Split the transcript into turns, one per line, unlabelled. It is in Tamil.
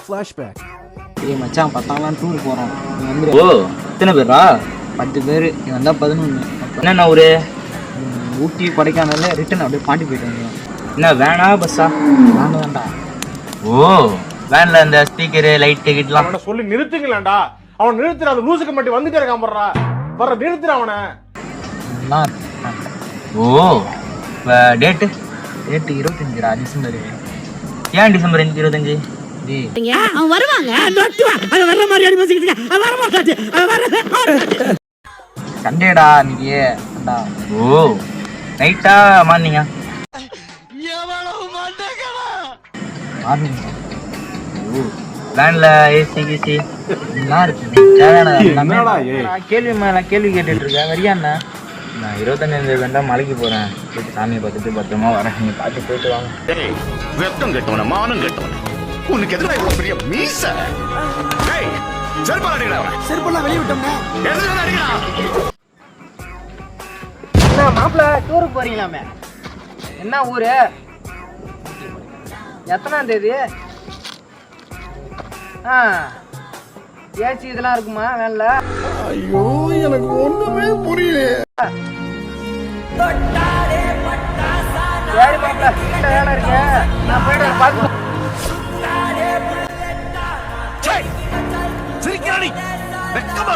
flashback.
ஏய் மச்சான் 10ஆம் நாள் டூர் போகிறோம். நீ வந்து
ஓ எத்தனை பேரா?
10 பேர். நீ வந்தால் 11.
என்னென்ன ஊரு?
ஊட்டி கொடைக்கானல் ரிட்டன் அப்படியே பாண்டி போயிட்டு வந்தோம்.
என்ன வேனா பஸ்ஸா?
நாங்கள் வேண்டாம்.
ஓ வேன்ல இந்த ஸ்பீக்கரு லைட் டிக்கெட்லாம்.
அவனை சொல்லி நிறுத்துங்களேன்டா. அவன் நிறுத்துற அந்த லூசுக்கு மட்டும் வந்துட்டே இருக்கான் போடுறா. வர நிறுத்துற அவனை.
நல்லா இருக்கு.
ஓ டேட்டு?
Rate 25 December.
ஏன் டிசம்பர் 25?
அவன் வருவாங்க. வர்ற மாதிரி
சண்டேடா இன்னைக்கு.
ஓ நைட்டா மார்னிங்கா?
மார்னிங்.
ஓ வேன்ல ஏசி கீசி
நல்லா இருக்கு. தேவையானது எல்லாமே.
நான் கேள்வி கேட்டுட்டு இருக்கேன். வரியா என்ன? நான் 25 வேண்டா மலைக்கு போறேன். போயிட்டு சாமியை பார்த்துட்டு பத்திரமா வரேன். நீங்க பார்த்து போயிட்டு வாங்க.
வெத்தம் கட்டவன மானம் கட்டவன உனக்கு எதுனா இவ்வளவு பெரிய மீச? டேய் செருப்பால அடிடா.
செருப்பெல்லாம் வெளிய விட்டோம்னா.
எதுனா அடிடா.
என்ன மாப்பிள்ள டூருக்கு போறீங்களாமே? என்ன ஊரு? எத்தனாம் தேதி? ஏசி இதெல்லாம் இருக்குமா வேன்ல?
ஐயோ எனக்கு ஒண்ணுமே புரியல.
சரி மாப்பிள்ள வீட்டுல வேலை இருக்கு. நான் போயிட்டு பார்த்து.
சிரிக்கிறானி வெக்கமா